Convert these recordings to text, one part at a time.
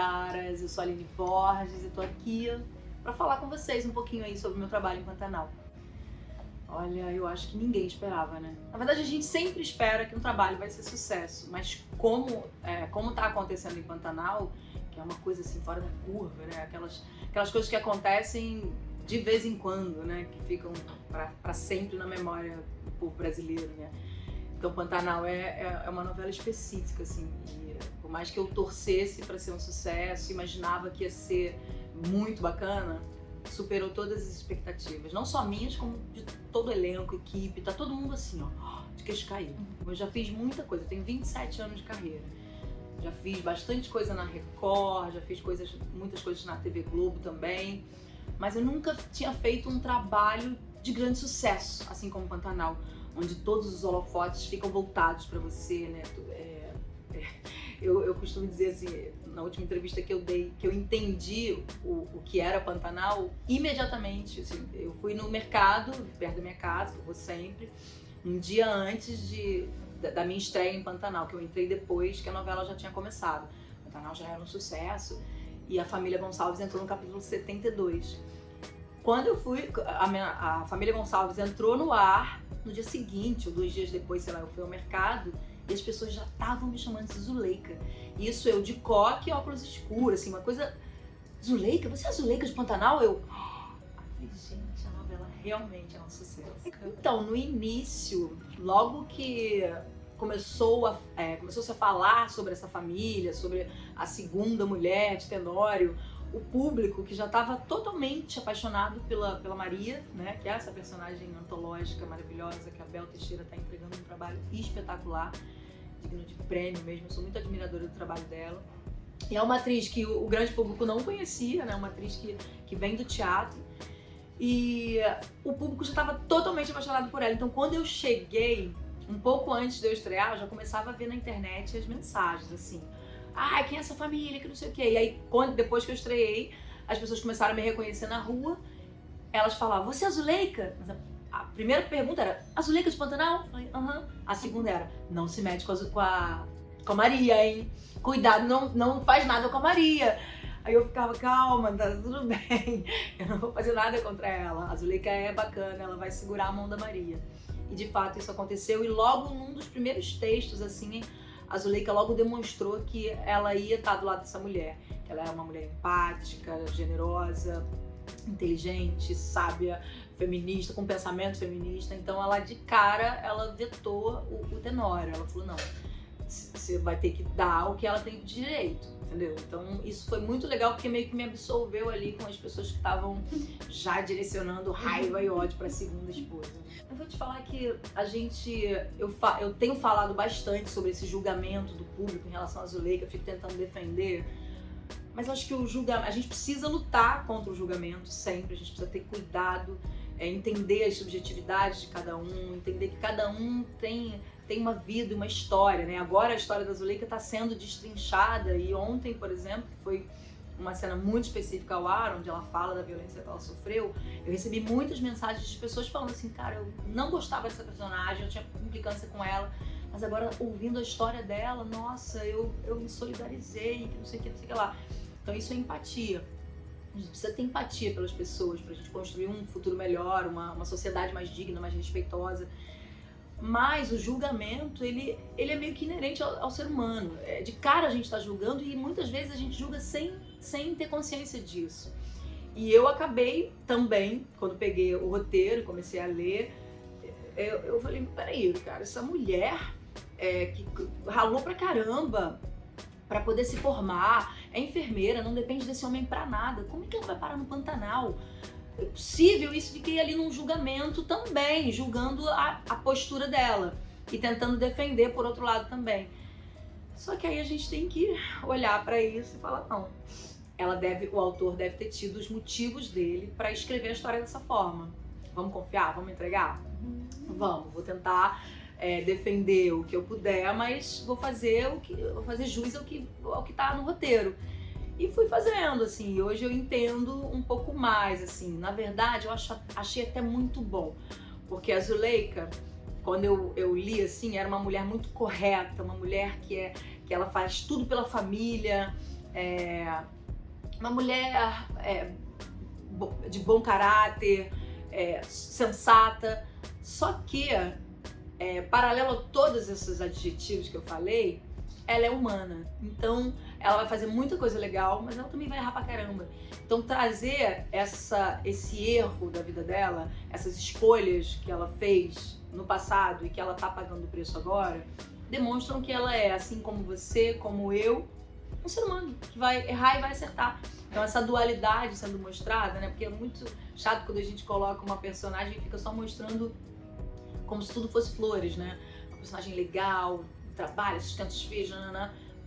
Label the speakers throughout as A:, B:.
A: caras, eu sou a Aline Borges e tô aqui para falar com vocês um pouquinho aí sobre o meu trabalho em Pantanal. Olha, eu acho que ninguém esperava, né? Na verdade, a gente sempre espera que um trabalho vai ser sucesso, mas como tá acontecendo em Pantanal, que é uma coisa assim fora da curva, né? Aquelas coisas que acontecem de vez em quando, né? Que ficam para sempre na memória do povo brasileiro, né? Então, Pantanal é uma novela específica, assim, e por mais que eu torcesse para ser um sucesso, imaginava que ia ser muito bacana, superou todas as expectativas, não só minhas, como de todo o elenco, equipe, tá todo mundo assim, ó, de queixo caído. Eu já fiz muita coisa, eu tenho 27 anos de carreira, já fiz bastante coisa na Record, já fiz muitas coisas na TV Globo também, mas eu nunca tinha feito um trabalho de grande sucesso, assim como Pantanal, onde todos os holofotes ficam voltados para você, né? Eu costumo dizer assim, na última entrevista que eu dei, que eu entendi o que era Pantanal imediatamente. Assim, eu fui no mercado, perto da minha casa, que eu vou sempre, um dia antes da minha estreia em Pantanal, que eu entrei depois que a novela já tinha começado. Pantanal já era um sucesso e a família Gonçalves entrou no capítulo 72. Quando eu fui, a família Gonçalves entrou no ar, no dia seguinte, ou 2 dias depois, sei lá, eu fui ao mercado e as pessoas já estavam me chamando de Zuleika. Isso eu de coque e óculos escuros, assim, uma coisa... Zuleika? Você é a Zuleika de Pantanal? Eu falei, gente, a novela realmente é um sucesso. Então, no início, logo que começou-se a falar sobre essa família, sobre a segunda mulher de Tenório, o público que já estava totalmente apaixonado pela Maria, né, que é essa personagem antológica maravilhosa que a Bel Teixeira está entregando um trabalho espetacular, digno de prêmio mesmo. Eu sou muito admiradora do trabalho dela. E é uma atriz que o grande público não conhecia, né, uma atriz que vem do teatro. E o público já estava totalmente apaixonado por ela. Então, quando eu cheguei, um pouco antes de eu estrear, eu já começava a ver na internet as mensagens, assim... quem é essa família, que não sei o quê. E aí, depois que eu estreiei, as pessoas começaram a me reconhecer na rua. Elas falavam, você é a Zuleika? Mas a primeira pergunta era, a Zuleika de Pantanal? Eu falei, aham. A segunda era, não se mete com a Maria, hein? Cuidado, não faz nada com a Maria. Aí eu ficava, calma, tá tudo bem. Eu não vou fazer nada contra ela. A Zuleika é bacana, ela vai segurar a mão da Maria. E de fato isso aconteceu. E logo num dos primeiros textos, assim... A Zuleika logo demonstrou que ela ia estar do lado dessa mulher. Que ela é uma mulher empática, generosa, inteligente, sábia, feminista, com pensamento feminista. Então ela de cara, ela vetou o Tenório. Ela falou, não, você vai ter que dar o que ela tem de direito, entendeu? Então isso foi muito legal porque meio que me absolveu ali com as pessoas que estavam já direcionando raiva e ódio para a segunda esposa. Eu vou te falar que eu tenho falado bastante sobre esse julgamento do público em relação à Zuleika, eu fico tentando defender, mas eu acho que a gente precisa lutar contra o julgamento sempre, a gente precisa ter cuidado, entender as subjetividades de cada um, entender que cada um tem uma vida e uma história, né? Agora a história da Zuleika está sendo destrinchada e ontem, por exemplo, que foi uma cena muito específica ao ar, onde ela fala da violência que ela sofreu, eu recebi muitas mensagens de pessoas falando assim, cara, eu não gostava dessa personagem, eu tinha implicância com ela, mas agora ouvindo a história dela, nossa, eu me solidarizei, que não sei o que lá. Então isso é empatia. A gente precisa ter empatia pelas pessoas, pra gente construir um futuro melhor, uma sociedade mais digna, mais respeitosa. Mas o julgamento, ele é meio que inerente ao ser humano. De cara a gente está julgando e muitas vezes a gente julga sem ter consciência disso. E eu acabei também, quando peguei o roteiro e comecei a ler, eu falei, peraí, cara, essa mulher que ralou pra caramba pra poder se formar, é enfermeira, não depende desse homem pra nada, como é que ela vai parar no Pantanal? É possível isso? Fiquei ali num julgamento também, julgando a postura dela e tentando defender por outro lado também. Só que aí a gente tem que olhar pra isso e falar, não, o autor deve ter tido os motivos dele pra escrever a história dessa forma. Vamos confiar? Vamos entregar? Vamos, vou tentar defender o que eu puder, mas vou fazer jus ao que tá no roteiro. E fui fazendo, assim, e hoje eu entendo um pouco mais, assim. Na verdade, eu achei até muito bom, porque a Zuleika, quando eu li, assim, era uma mulher muito correta, uma mulher que ela faz tudo pela família, uma mulher de bom caráter, sensata, só que, paralelo a todos esses adjetivos que eu falei, ela é humana, então ela vai fazer muita coisa legal, mas ela também vai errar pra caramba. Então trazer esse erro da vida dela, essas escolhas que ela fez no passado e que ela tá pagando o preço agora, demonstram que ela é, assim como você, como eu, um ser humano que vai errar e vai acertar. Então essa dualidade sendo mostrada, né? Porque é muito chato quando a gente coloca uma personagem e fica só mostrando como se tudo fosse flores, né? Uma personagem legal, trabalha, sustenta os filhos,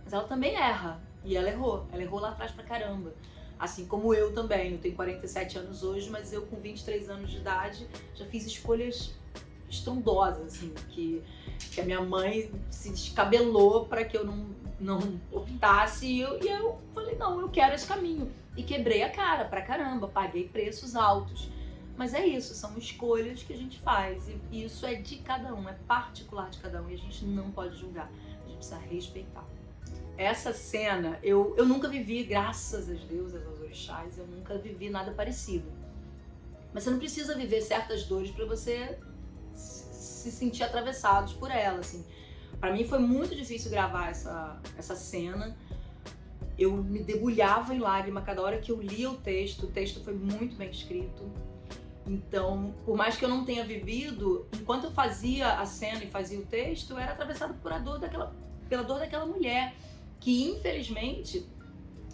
A: mas ela também erra. E ela errou lá atrás pra caramba. Assim como eu também, eu tenho 47 anos hoje, mas eu com 23 anos de idade já fiz escolhas estrondosas, assim, que a minha mãe se descabelou para que eu não optasse e eu falei, não, eu quero esse caminho. E quebrei a cara pra caramba, paguei preços altos. Mas é isso, são escolhas que a gente faz e isso é de cada um, é particular de cada um e a gente não pode julgar, a gente precisa respeitar. Essa cena, eu nunca vivi, graças às deusas, aos orixás, eu nunca vivi nada parecido. Mas você não precisa viver certas dores para você se sentir atravessados por ela, assim. Pra mim foi muito difícil gravar essa cena. Eu me debulhava em lágrima cada hora que eu lia o texto foi muito bem escrito. Então, por mais que eu não tenha vivido, enquanto eu fazia a cena e fazia o texto, eu era atravessado pela dor daquela mulher, que infelizmente,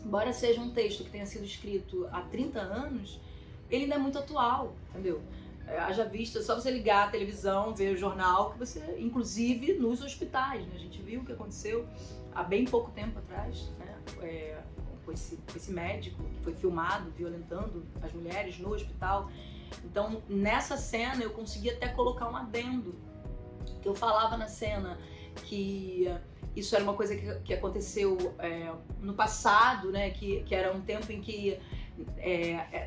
A: embora seja um texto que tenha sido escrito há 30 anos, ele ainda é muito atual, entendeu? Haja vista, só você ligar a televisão, ver o jornal, que você, inclusive nos hospitais, né? A gente viu o que aconteceu há bem pouco tempo atrás, né? Com esse médico que foi filmado violentando as mulheres no hospital. Então, nessa cena, eu consegui até colocar um adendo, que eu falava na cena que isso era uma coisa que aconteceu no passado, né? Que era um tempo em que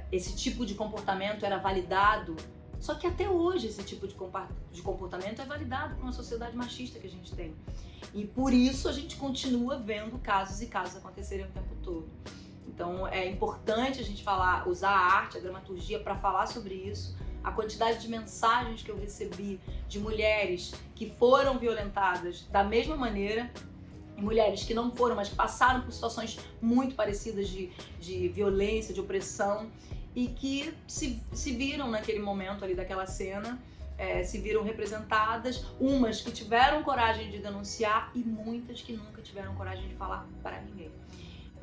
A: esse tipo de comportamento era validado. Só que até hoje esse tipo de comportamento é validado por uma sociedade machista que a gente tem. E por isso a gente continua vendo casos e casos acontecerem o tempo todo. Então é importante a gente usar a arte, a dramaturgia para falar sobre isso. A quantidade de mensagens que eu recebi de mulheres que foram violentadas da mesma maneira, e mulheres que não foram, mas que passaram por situações muito parecidas de violência, de opressão, e que se viram naquele momento ali daquela cena, se viram representadas, umas que tiveram coragem de denunciar e muitas que nunca tiveram coragem de falar para ninguém.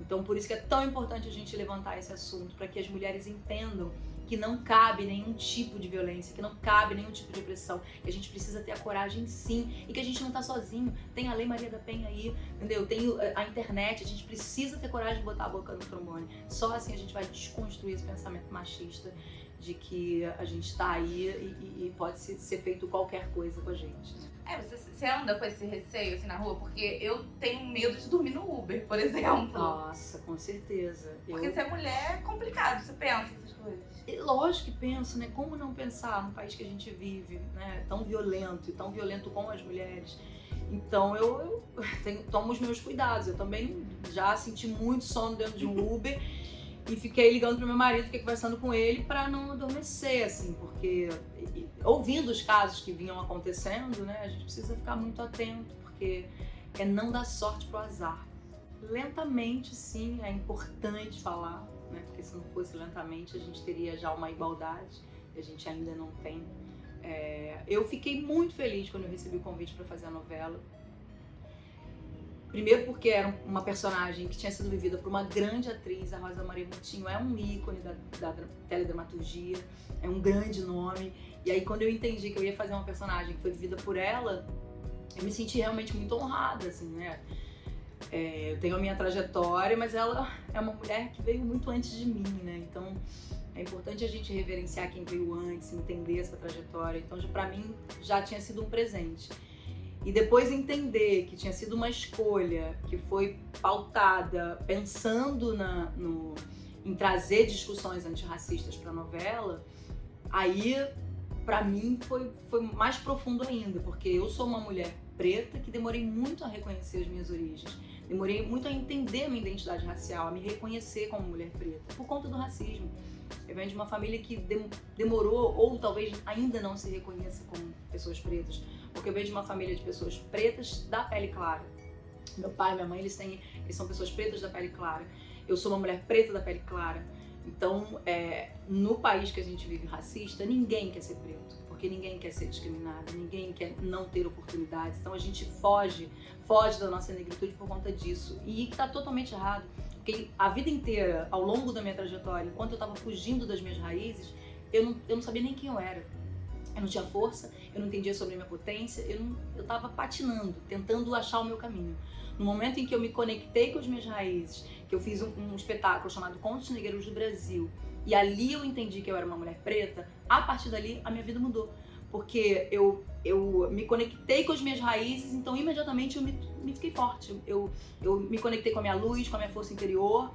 A: Então por isso que é tão importante a gente levantar esse assunto, para que as mulheres entendam que não cabe nenhum tipo de violência, que não cabe nenhum tipo de opressão, que a gente precisa ter a coragem sim, e que a gente não tá sozinho, tem a Lei Maria da Penha aí, entendeu? Tem a internet, a gente precisa ter coragem de botar a boca no trombone. Só assim a gente vai desconstruir esse pensamento machista de que a gente tá aí e pode ser feito qualquer coisa com a gente.
B: Você anda com esse receio assim na rua? Porque eu tenho medo de dormir no Uber, por exemplo.
A: Nossa, com certeza.
B: Porque ser mulher é complicado, você pensa essas coisas.
A: Lógico que penso, né? Como não pensar no país que a gente vive, né? Tão violento e tão violento com as mulheres. Então eu tomo os meus cuidados. Eu também já senti muito sono dentro de um Uber e fiquei ligando pro meu marido, fiquei conversando com ele para não adormecer, assim, porque ouvindo os casos que vinham acontecendo, né? A gente precisa ficar muito atento, porque não dar sorte pro azar. Lentamente, sim, é importante falar, né? Porque se não fosse lentamente, a gente teria já uma igualdade, e a gente ainda não tem. Eu fiquei muito feliz quando eu recebi o convite para fazer a novela. Primeiro porque era uma personagem que tinha sido vivida por uma grande atriz, a Rosa Maria Moutinho é um ícone da teledramaturgia, é um grande nome. E aí quando eu entendi que eu ia fazer uma personagem que foi vivida por ela, eu me senti realmente muito honrada, assim, né? Eu tenho a minha trajetória, mas ela é uma mulher que veio muito antes de mim, né? Então é importante a gente reverenciar quem veio antes, entender essa trajetória. Então pra mim já tinha sido um presente. E depois entender que tinha sido uma escolha que foi pautada pensando em trazer discussões antirracistas para a novela, aí pra mim foi mais profundo ainda, porque eu sou uma mulher preta que demorei muito a reconhecer as minhas origens. Demorei muito a entender a minha identidade racial, a me reconhecer como mulher preta, por conta do racismo. Eu venho de uma família que demorou, ou talvez ainda não se reconheça como pessoas pretas, porque eu venho de uma família de pessoas pretas da pele clara. Meu pai e minha mãe, eles são pessoas pretas da pele clara. Eu sou uma mulher preta da pele clara. Então, no país que a gente vive racista, ninguém quer ser preto, porque ninguém quer ser discriminado, ninguém quer não ter oportunidades. Então a gente foge da nossa negritude por conta disso. E que tá totalmente errado, porque a vida inteira, ao longo da minha trajetória, enquanto eu tava fugindo das minhas raízes, eu não sabia nem quem eu era. Eu não tinha força, eu não entendia sobre a minha potência, eu tava patinando, tentando achar o meu caminho. No momento em que eu me conectei com as minhas raízes, que eu fiz um espetáculo chamado Contos Negreiros do Brasil, e ali eu entendi que eu era uma mulher preta, a partir dali a minha vida mudou. Porque eu me conectei com as minhas raízes, então imediatamente eu me fiquei forte. Eu me conectei com a minha luz, com a minha força interior,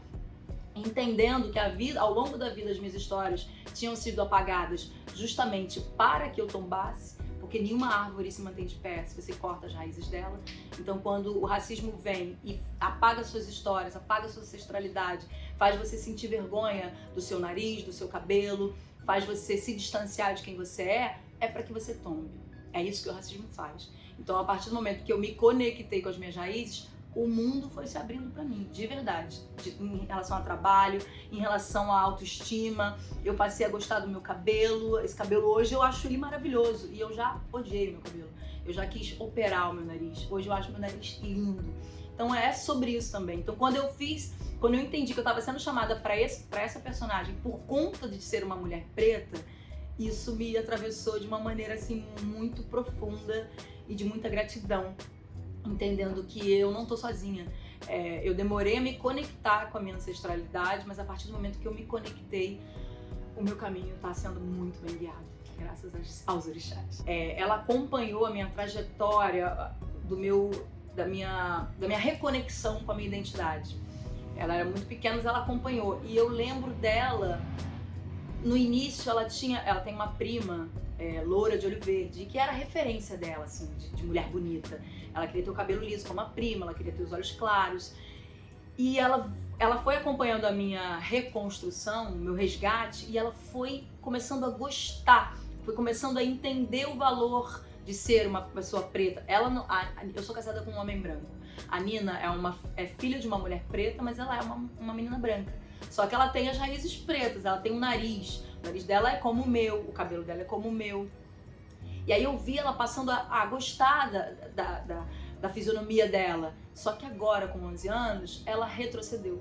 A: entendendo que a vida, ao longo da vida, as minhas histórias tinham sido apagadas justamente para que eu tombasse, porque nenhuma árvore se mantém de pé se você corta as raízes dela. Então, quando o racismo vem e apaga suas histórias, apaga sua ancestralidade, faz você sentir vergonha do seu nariz, do seu cabelo, faz você se distanciar de quem você é para que você tombe. É isso que o racismo faz. Então, a partir do momento que eu me conectei com as minhas raízes, o mundo foi se abrindo para mim, de verdade, em relação ao trabalho, em relação à autoestima. Eu passei a gostar do meu cabelo. Esse cabelo hoje eu acho ele maravilhoso e eu já odiei meu cabelo. Eu já quis operar o meu nariz. Hoje eu acho meu nariz lindo. Então é sobre isso também. Então quando eu entendi que eu estava sendo chamada para essa personagem por conta de ser uma mulher preta, isso me atravessou de uma maneira assim muito profunda e de muita gratidão. Entendendo que eu não tô sozinha. Eu demorei a me conectar com a minha ancestralidade, mas a partir do momento que eu me conectei, o meu caminho tá sendo muito bem guiado, graças aos orixás. Ela acompanhou a minha trajetória da minha reconexão com a minha identidade. Ela era muito pequena, mas ela acompanhou. E eu lembro dela, no início ela tem uma prima, loura de olho verde, que era a referência dela, assim, de mulher bonita. Ela queria ter o cabelo liso como a prima, ela queria ter os olhos claros. E ela foi acompanhando a minha reconstrução, o meu resgate, e ela foi começando a gostar, foi começando a entender o valor de ser uma pessoa preta. Eu sou casada com um homem branco. A Nina é filha de uma mulher preta, mas ela é uma menina branca. Só que ela tem as raízes pretas, ela tem um nariz. O nariz dela é como o meu, o cabelo dela é como o meu. E aí eu vi ela passando a gostar da fisionomia dela. Só que agora, com 11 anos, ela retrocedeu.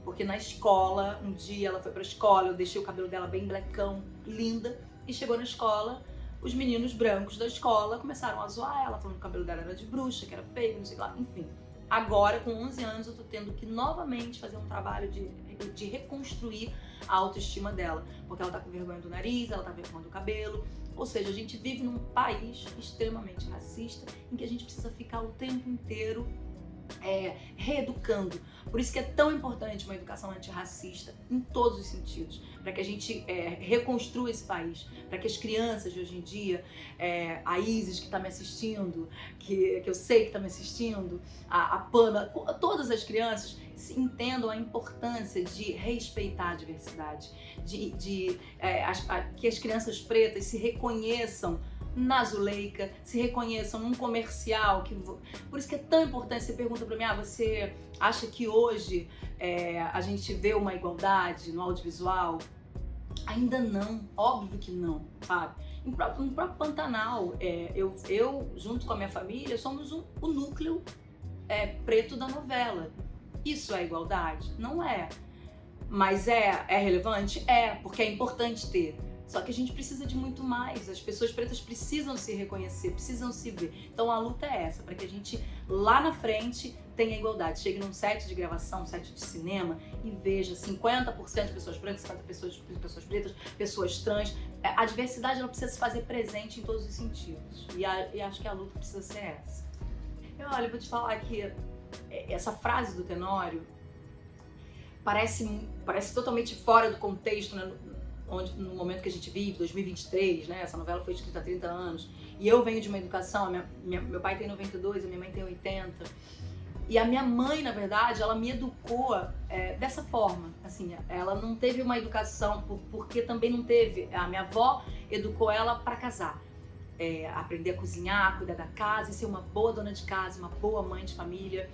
A: Porque na escola, um dia ela foi pra escola, eu deixei o cabelo dela bem blackão, linda. E chegou na escola, os meninos brancos da escola começaram a zoar ela, falando que o cabelo dela era de bruxa, que era feio, não sei lá, enfim. Agora, com 11 anos, eu tô tendo que novamente fazer um trabalho de reconstruir a autoestima dela. Porque ela tá com vergonha do nariz, ela tá com vergonha do cabelo. Ou seja, a gente vive num país extremamente racista, em que a gente precisa ficar o tempo inteiro reeducando. Por isso que é tão importante uma educação antirracista em todos os sentidos, para que a gente reconstrua esse país, para que as crianças de hoje em dia, a Isis que está me assistindo, que eu sei que está me assistindo, a Pana, todas as crianças entendam a importância de respeitar a diversidade, que as crianças pretas se reconheçam na Zuleika, se reconheçam num comercial. Por isso que é tão importante. Você pergunta pra mim, você acha que hoje a gente vê uma igualdade no audiovisual? Ainda não, óbvio que não, sabe? No próprio Pantanal, eu junto com a minha família, somos o núcleo preto da novela. Isso é igualdade? Não é. Mas é relevante? Porque é importante ter. Só que a gente precisa de muito mais. As pessoas pretas precisam se reconhecer, precisam se ver. Então a luta é essa, para que a gente lá na frente tenha igualdade. Chegue num set de gravação, um set de cinema e veja 50% de pessoas brancas, 50% de pessoas pretas, pessoas trans. A diversidade ela precisa se fazer presente em todos os sentidos. E acho que a luta precisa ser essa. Olha, eu vou te falar que essa frase do Tenório parece totalmente fora do contexto, né? no momento que a gente vive, 2023, né? Essa novela foi escrita há 30 anos. E eu venho de uma educação, meu pai tem 92, a minha mãe tem 80. E a minha mãe, na verdade, ela me educou dessa forma. Assim, ela não teve uma educação, porque também não teve. A minha avó educou ela para casar. Aprender a cozinhar, cuidar da casa, e ser uma boa dona de casa, uma boa mãe de família.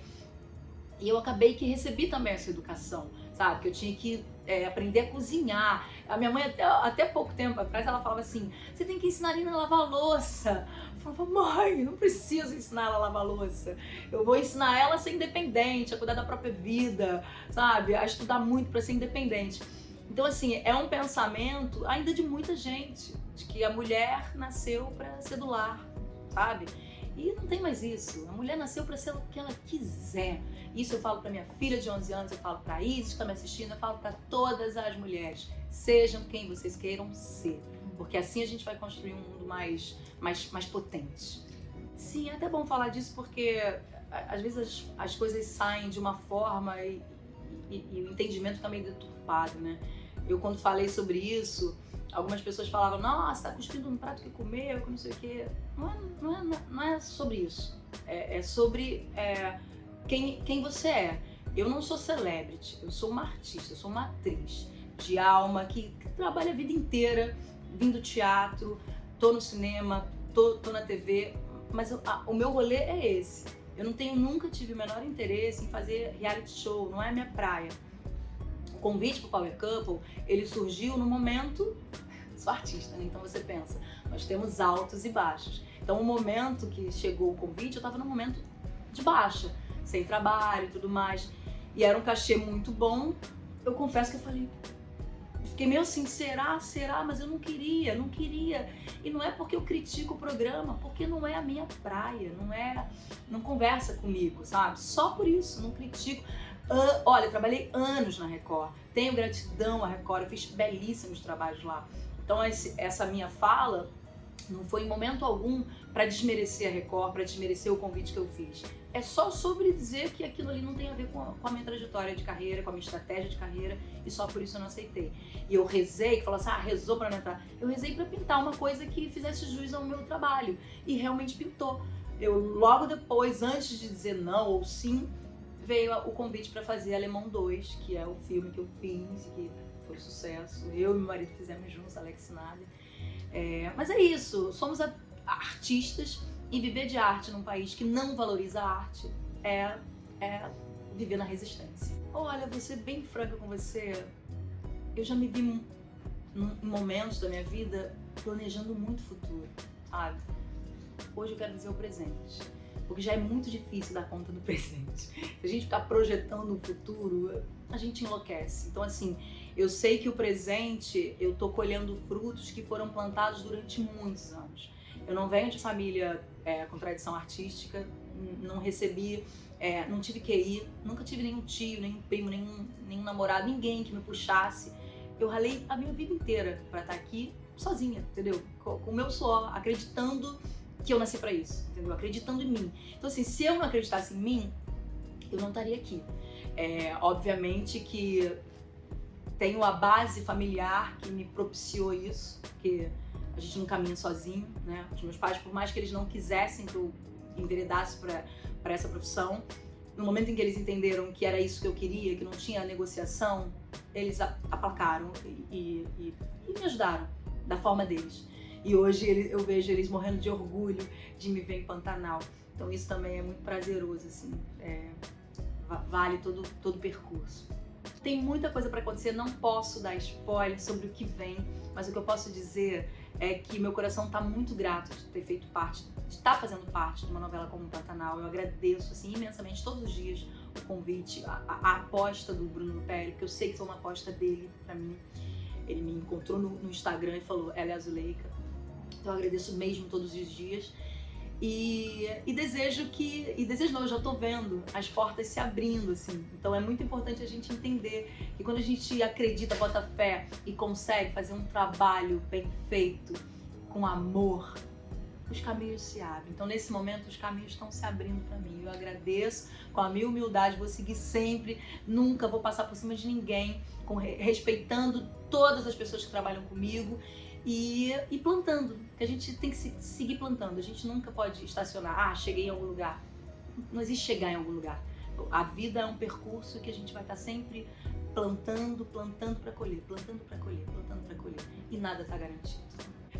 A: E eu acabei que recebi também essa educação, sabe? Que eu tinha que aprender a cozinhar. A minha mãe, até pouco tempo atrás, ela falava assim, você tem que ensinar a Nina a lavar louça. Eu falava, mãe, não preciso ensinar ela a lavar louça. Eu vou ensinar ela a ser independente, a cuidar da própria vida, sabe? A estudar muito para ser independente. Então, assim, é um pensamento ainda de muita gente, de que a mulher nasceu para ser do lar, sabe? E não tem mais isso. A mulher nasceu para ser o que ela quiser. Isso eu falo para minha filha de 11 anos, eu falo para a Isis que está me assistindo, eu falo para todas as mulheres. Sejam quem vocês queiram ser. Porque assim a gente vai construir um mundo mais potente. Sim, é até bom falar disso porque às vezes as coisas saem de uma forma e o entendimento fica meio deturpado, né? Eu quando falei sobre isso, algumas pessoas falavam, nossa, tá cuspindo no prato que comeu, que não sei o quê. Não é sobre isso. É sobre quem você é. Eu não sou celebrity, eu sou uma artista, eu sou uma atriz de alma que trabalha a vida inteira vindo teatro, tô no cinema, tô na TV, mas o meu rolê é esse. Eu nunca tive o menor interesse em fazer reality show, não é a minha praia. O convite pro Power Couple, ele surgiu no momento... Sou artista, né? Então você pensa, nós temos altos e baixos. Então o momento que chegou o convite, eu tava num momento de baixa, sem trabalho e tudo mais. E era um cachê muito bom. Eu confesso que eu falei, fiquei meio assim, será? Mas eu não queria. E não é porque eu critico o programa, porque não é a minha praia, não conversa comigo, sabe? Só por isso, não critico. Olha, eu trabalhei anos na Record, tenho gratidão à Record, eu fiz belíssimos trabalhos lá. Então essa minha fala não foi em momento algum para desmerecer a Record, para desmerecer o convite que eu fiz. É só sobre dizer que aquilo ali não tem a ver com a minha trajetória de carreira, com a minha estratégia de carreira, e só por isso eu não aceitei. E eu rezei, que falou assim, rezou para não entrar. Eu rezei para pintar uma coisa que fizesse jus ao meu trabalho, e realmente pintou. Eu logo depois, antes de dizer não ou sim, veio o convite para fazer Alemão 2, que é o filme que eu fiz, que foi um sucesso. Eu e meu marido fizemos juntos, Alex Sinali. Mas é isso, somos artistas e viver de arte num país que não valoriza a arte é viver na resistência. Olha, vou ser bem franca com você, eu já me vi em momentos da minha vida planejando muito o futuro, sabe? Hoje eu quero viver o presente, porque já é muito difícil dar conta do presente. Se a gente ficar projetando o futuro, a gente enlouquece. Então, assim, eu sei que o presente, eu tô colhendo frutos que foram plantados durante muitos anos. Eu não venho de família com tradição artística, não recebi, não tive QI, nunca tive nenhum tio, nenhum primo, nenhum namorado, ninguém que me puxasse. Eu ralei a minha vida inteira pra estar aqui sozinha, entendeu? Com o meu suor, acreditando que eu nasci pra isso, entendeu? Acreditando em mim. Então, assim, se eu não acreditasse em mim, eu não estaria aqui. Obviamente que tenho a base familiar que me propiciou isso, porque a gente não caminha sozinho, né? Os meus pais, por mais que eles não quisessem que eu enveredasse para essa profissão, no momento em que eles entenderam que era isso que eu queria, que não tinha negociação, eles aplacaram e me ajudaram da forma deles. E hoje eu vejo eles morrendo de orgulho de me ver em Pantanal. Então isso também é muito prazeroso, assim, vale todo o percurso. Tem muita coisa para acontecer, não posso dar spoiler sobre o que vem, mas o que eu posso dizer é que meu coração está muito grato de ter feito parte, de estar fazendo parte de uma novela como Pantanal. Eu agradeço assim, imensamente todos os dias o convite, a aposta do Bruno Pérez, porque eu sei que foi uma aposta dele para mim. Ele me encontrou no Instagram e falou, ela é Azuleika. Então eu agradeço mesmo todos os dias. E desejo não, eu já tô vendo as portas se abrindo, assim. Então é muito importante a gente entender que quando a gente acredita, bota fé e consegue fazer um trabalho bem feito, com amor, os caminhos se abrem. Então, nesse momento, os caminhos estão se abrindo para mim. Eu agradeço com a minha humildade, vou seguir sempre, nunca vou passar por cima de ninguém, respeitando todas as pessoas que trabalham comigo e plantando, que a gente tem que seguir plantando. A gente nunca pode estacionar, cheguei em algum lugar. Não existe chegar em algum lugar. A vida é um percurso que a gente vai estar sempre plantando para colher, plantando para colher, plantando para colher. E nada está garantido.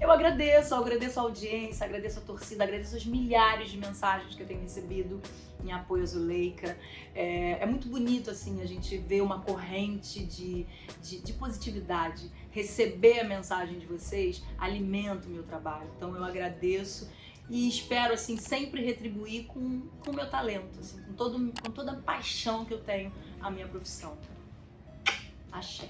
A: Eu agradeço a audiência, agradeço a torcida, agradeço as milhares de mensagens que eu tenho recebido em apoio à Zuleika. É muito bonito, assim, a gente ver uma corrente de positividade. Receber a mensagem de vocês alimenta o meu trabalho. Então eu agradeço e espero, assim, sempre retribuir com o meu talento, assim, com toda a paixão que eu tenho à minha profissão. Axé.